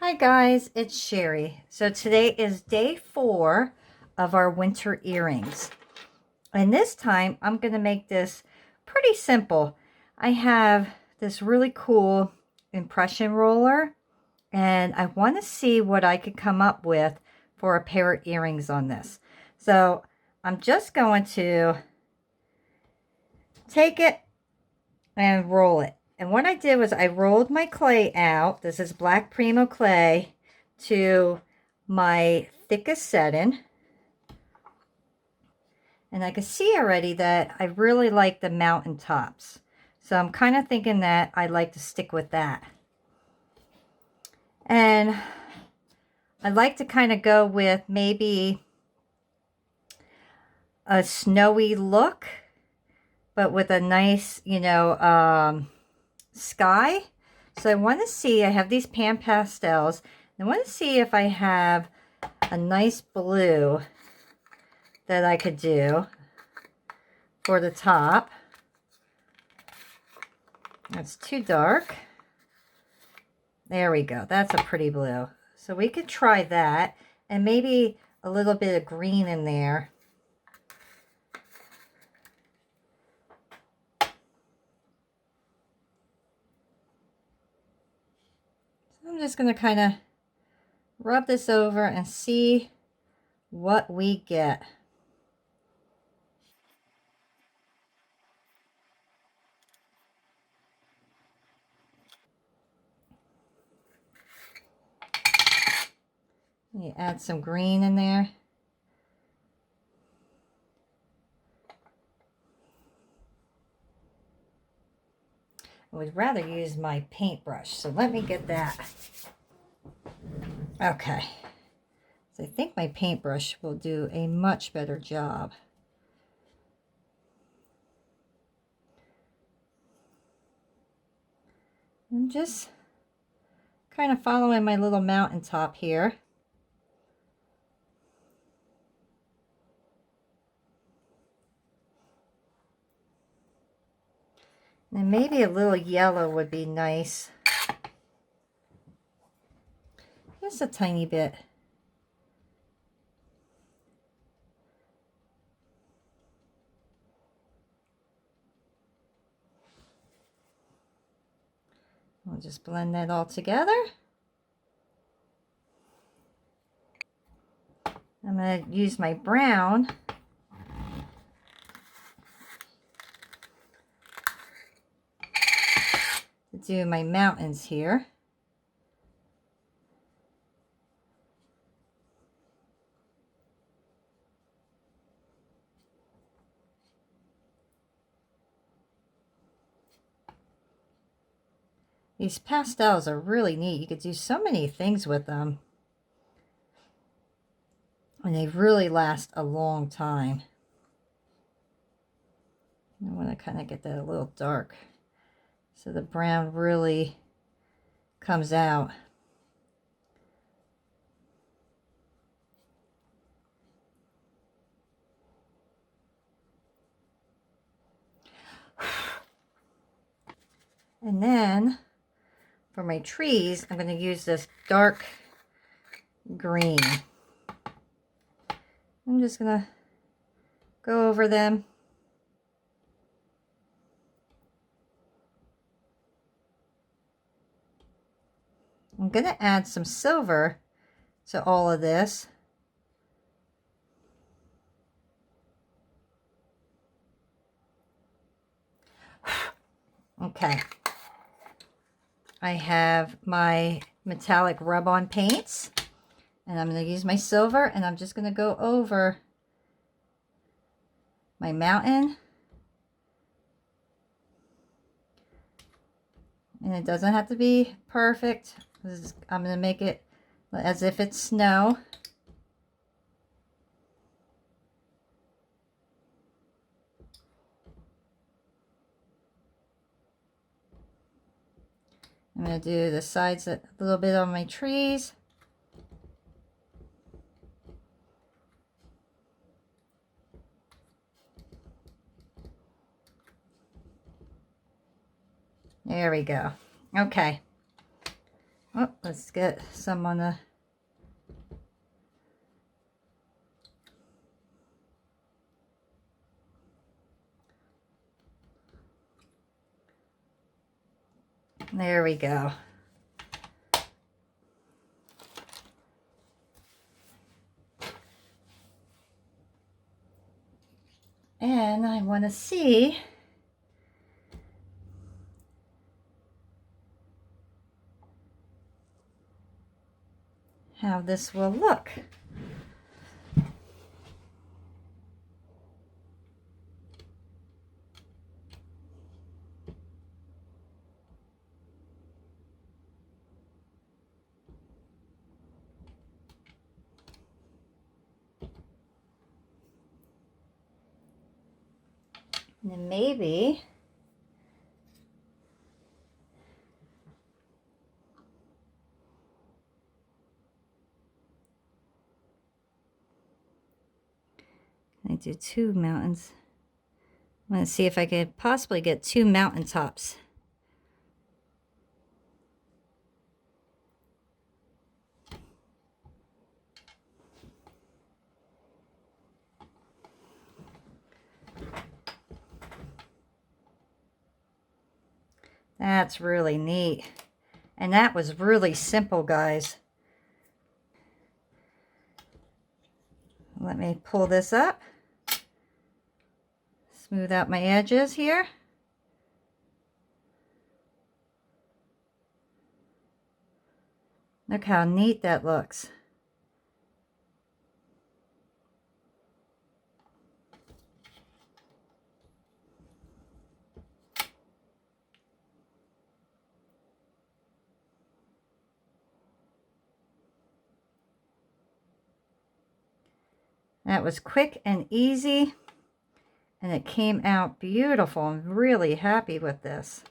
Hi guys, it's Sherry. So today is day 4 of our winter earrings. And this time I'm going to make this pretty simple. I have this really cool impression roller and I want to see what I could come up with for a pair of earrings on this. So I'm just going to take it and roll it. And what I did was I rolled my clay out. This is black Primo clay to my thickest setting. And I can see already that I really like the mountain tops. So I'm kind of thinking that I like to stick with that. And I like to kind of go with maybe a snowy look, but with a nice, sky. So I want to see, I have these pan pastels. I want to see if I have a nice blue that I could do for the top. That's too dark. There we go. That's a pretty blue. So we could try that, and maybe a little bit of green in there. So I'm just going to kind of rub this over and see what we get. You add some green in there. I would rather use my paintbrush, so let me get that. Okay, so I think my paintbrush will do a much better job. I'm just kind of following my little mountaintop here. And maybe a little yellow would be nice. Just a tiny bit. We'll just blend that all together. I'm going to use my brown to do my mountains here. These pastels are really neat. You could do so many things with them. And they really last a long time. I want to kind of get that a little dark so the brown really comes out. And then for my trees, I'm going to use this dark green. I'm just going to go over them. I'm going to add some silver to all of this. Okay. I have my metallic rub-on paints, and I'm going to use my silver, and I'm just going to go over my mountain. And it doesn't have to be perfect. I'm going to make it as if it's snow. I'm going to do the sides a little bit on my trees. There we go. Okay. Oh, let's get some on the... There we go. And I want to see how this will look. And then maybe I do 2 mountains. I'm going to see if I could possibly get 2 mountaintops. That's really neat. And that was really simple, guys. Let me pull this up. Smooth out my edges here. Look how neat that looks. That was quick and easy, and it came out beautiful. I'm really happy with this.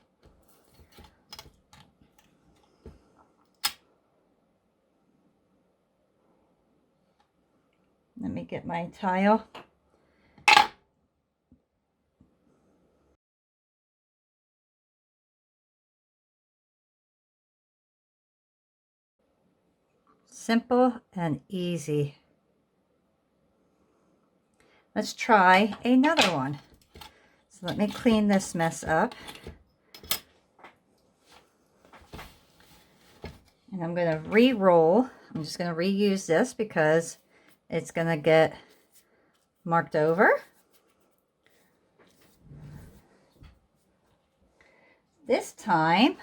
Let me get my tile. Simple and easy. Let's try another one. So let me clean this mess up. And I'm going to re-roll. I'm just going to reuse this because it's going to get marked over. This time,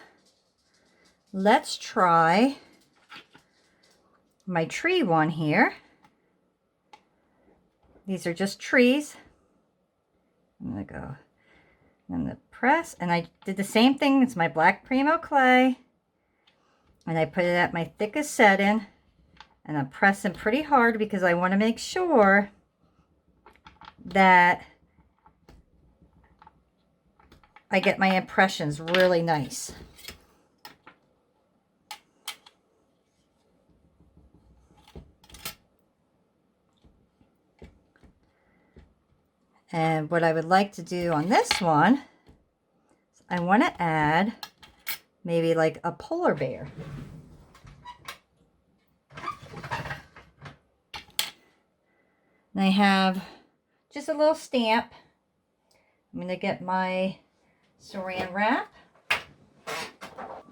let's try my tree one here. These are just trees. I'm going to go, I'm going to press, and I did the same thing. It's my black Polymer clay, and I put it at my thickest setting, and I'm pressing pretty hard because I want to make sure that I get my impressions really nice. And what I would like to do on this one, I want to add maybe like a polar bear. And I have just a little stamp. I'm going to get my saran wrap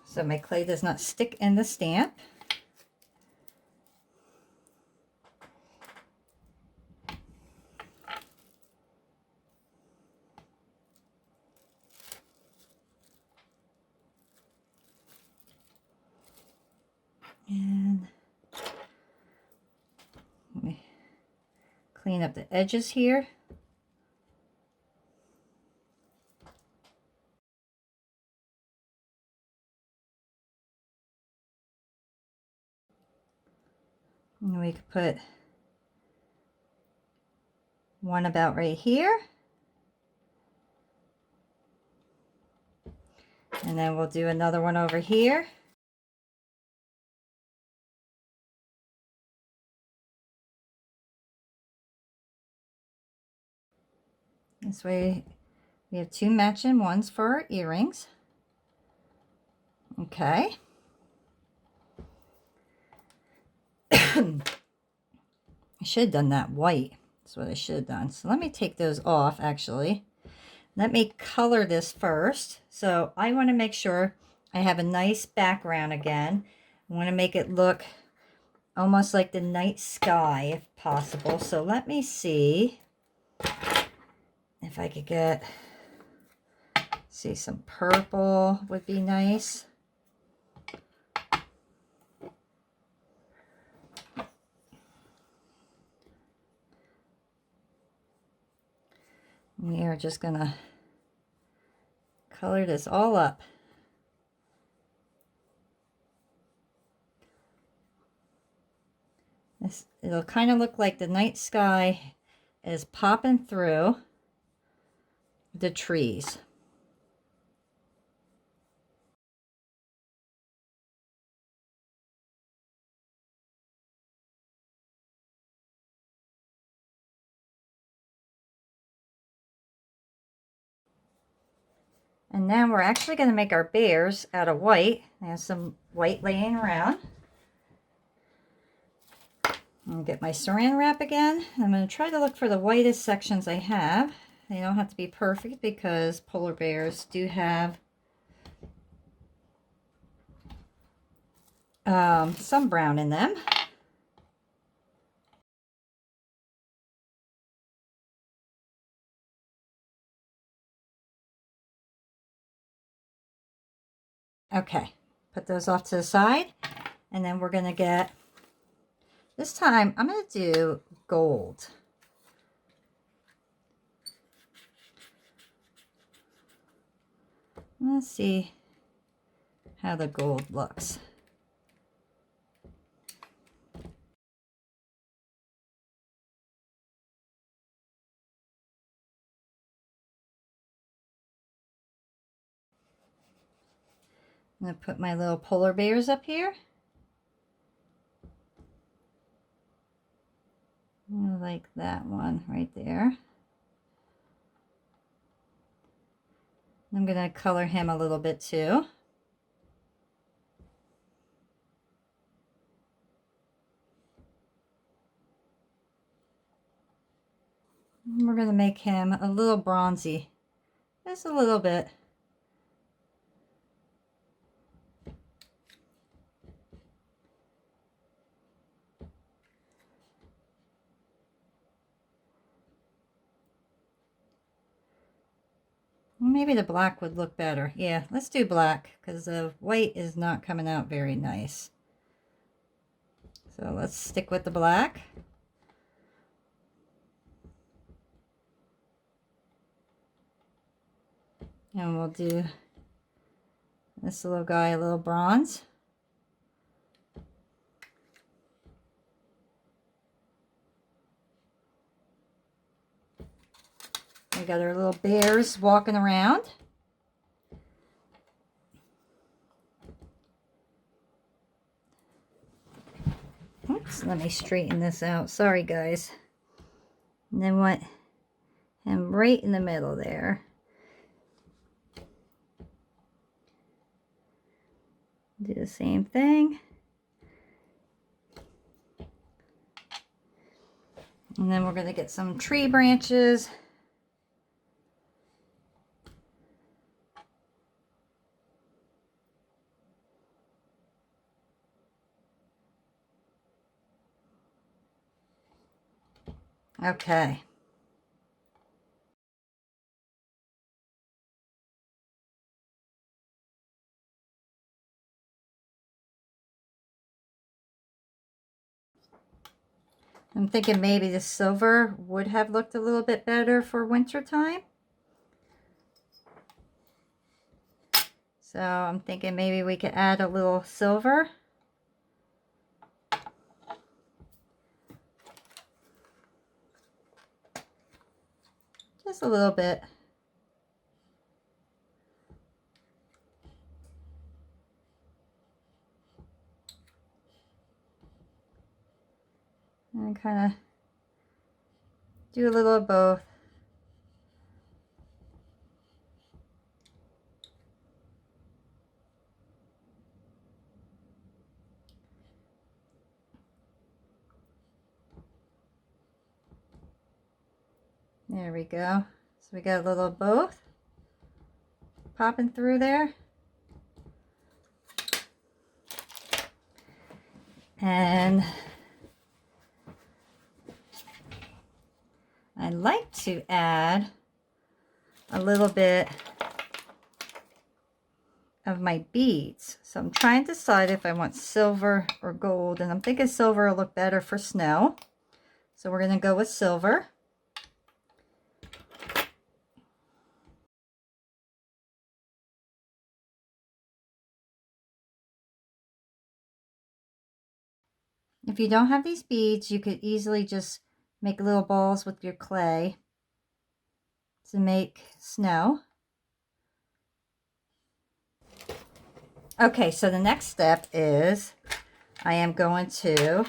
so my clay does not stick in the stamp. And let me clean up the edges here. And we could put one about right here. And then we'll do another one over here. This way we have 2 matching ones for our earrings. Okay. I should have done that white. That's what I should have done. So let me take those off, actually. Let me color this first. So I want to make sure I have a nice background again. I want to make it look almost like the night sky if possible. So let me see if I could get, see, some purple would be nice. We are just gonna color this all up. It'll kind of look like the night sky is popping through the trees. And now we're actually going to make our bears out of white. There's some white laying around. I'm going to get my saran wrap again. I'm going to try to look for the whitest sections I have. They don't have to be perfect because polar bears do have some brown in them. Okay, put those off to the side. And then we're going to get, this time I'm going to do gold. Let's see how the gold looks. I'm going to put my little polar bears up here. I like that one right there. I'm going to color him a little bit too. We're going to make him a little bronzy, just a little bit. Maybe the black would look better. Yeah, let's do black because the white is not coming out very nice. So let's stick with the black. And we'll do this little guy a little bronze. We got our little bears walking around. Oops, let me straighten this out. Sorry, guys. And then want him right in the middle there. Do the same thing. And then we're going to get some tree branches. Okay. I'm thinking maybe the silver would have looked a little bit better for winter time. So I'm thinking maybe we could add a little silver. Just a little bit. And kind of do a little of both. There we go. So we got a little of both popping through there. And I like to add a little bit of my beads. So I'm trying to decide if I want silver or gold, and I'm thinking silver will look better for snow. So we're going to go with silver. If you don't have these beads, you could easily just make little balls with your clay to make snow. Okay, so the next step is I am going to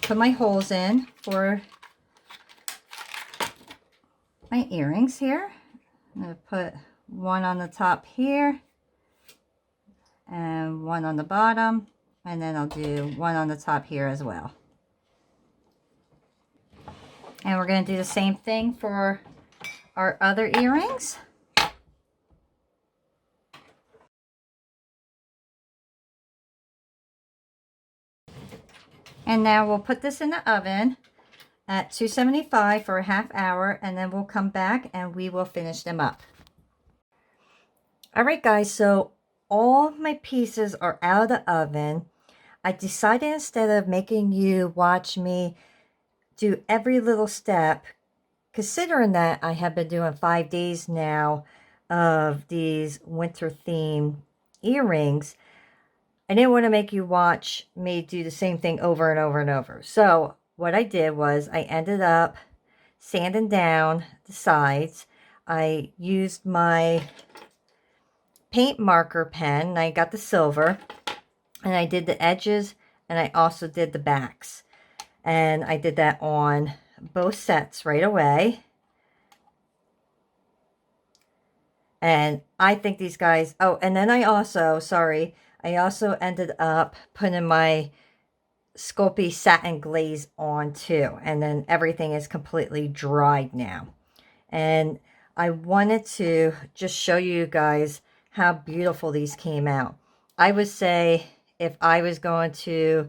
put my holes in for my earrings here. I'm going to put one on the top here and one on the bottom, and then I'll do one on the top here as well. And we're going to do the same thing for our other earrings. And now we'll put this in the oven at 275 for a half hour, and then we'll come back and we will finish them up. All right, guys, so all my pieces are out of the oven. I decided instead of making you watch me do every little step, considering that I have been doing 5 days now of these winter theme earrings, I didn't want to make you watch me do the same thing over and over and over. So what I did was I ended up sanding down the sides. I used my paint marker pen, and I got the silver, and I did the edges, and I also did the backs. And I did that on both sets right away. And I think these guys, oh, and then I also ended up putting my Sculpey satin glaze on too. And then everything is completely dried now. And I wanted to just show you guys how beautiful these came out. I would say if I was going to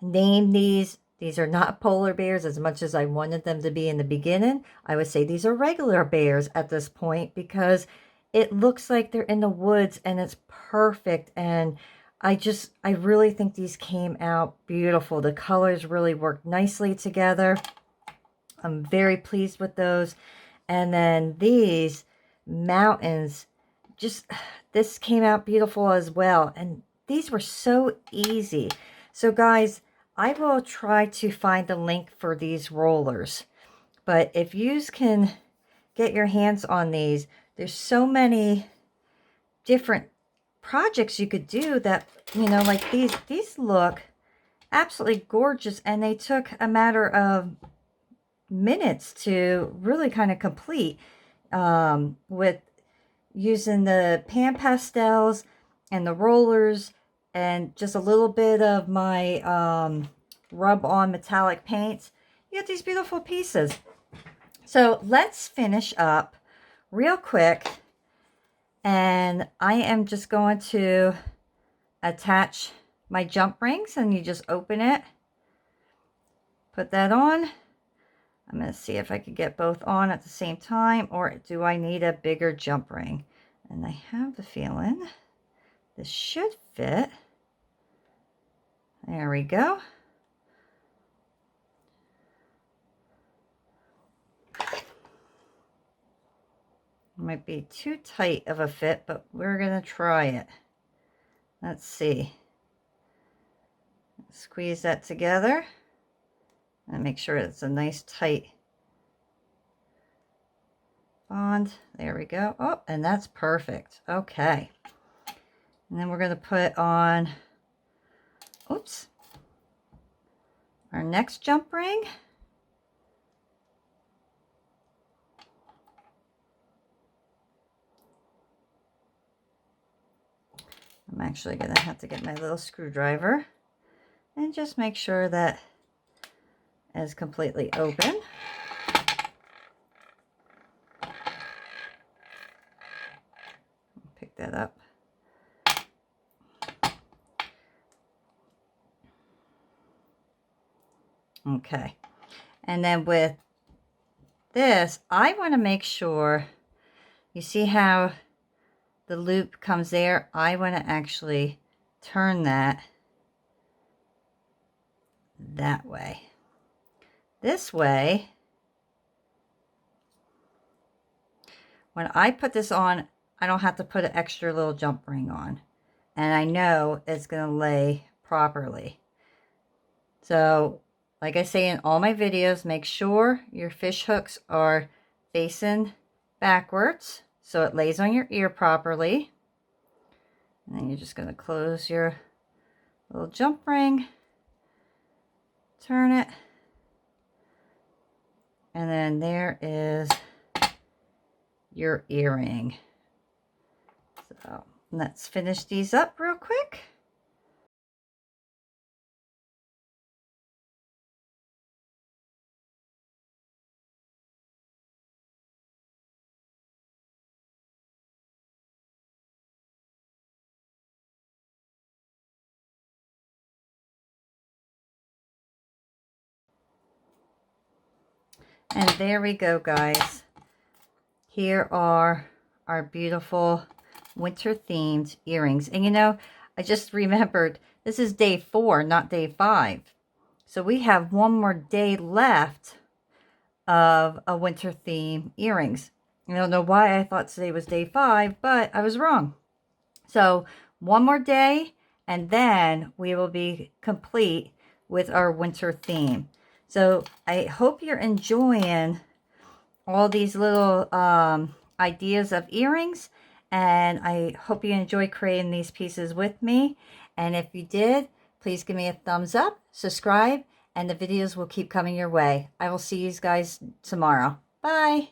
name these are not polar bears as much as I wanted them to be in the beginning. I would say these are regular bears at this point because it looks like they're in the woods and it's perfect. And I really think these came out beautiful. The colors really worked nicely together. I'm very pleased with those. And then these mountains, this came out beautiful as well. And these were so easy. So guys, I will try to find the link for these rollers. But if you can get your hands on these, there's so many different projects you could do that, you know, like these look absolutely gorgeous. And they took a matter of minutes to really kind of complete with using the pan pastels and the rollers and just a little bit of my rub on metallic paints. You get these beautiful pieces. So let's finish up real quick, and I am just going to attach my jump rings, and you just open it, put that on. I'm going to see if I could get both on at the same time, or do I need a bigger jump ring? And I have the feeling this should fit. There we go. It might be too tight of a fit, but we're going to try it. Let's see. Squeeze that together and make sure it's a nice tight bond. There we go. Oh, and that's perfect. Okay. And then we're going to put on, oops, our next jump ring. I'm actually going to have to get my little screwdriver and just make sure that is completely open. that up. Okay. And then with this, I want to make sure, you see how the loop comes there? I want to actually turn that way. This way, when I put this on, I don't have to put an extra little jump ring on. And I know it's going to lay properly. So, like I say in all my videos, make sure your fish hooks are facing backwards so it lays on your ear properly. And then you're just going to close your little jump ring, turn it, and then there is your earring. So let's finish these up real quick. And there we go, guys. Here are our beautiful winter themed earrings. And you know, I just remembered this is day 4, not day 5. So we have one more day left of a winter theme earrings. I don't know why I thought today was day 5, but I was wrong. So one more day and then we will be complete with our winter theme. So I hope you're enjoying all these little ideas of earrings, and I hope you enjoy creating these pieces with me. And if you did, please give me a thumbs up, subscribe, and the videos will keep coming your way. I will see you guys tomorrow. Bye.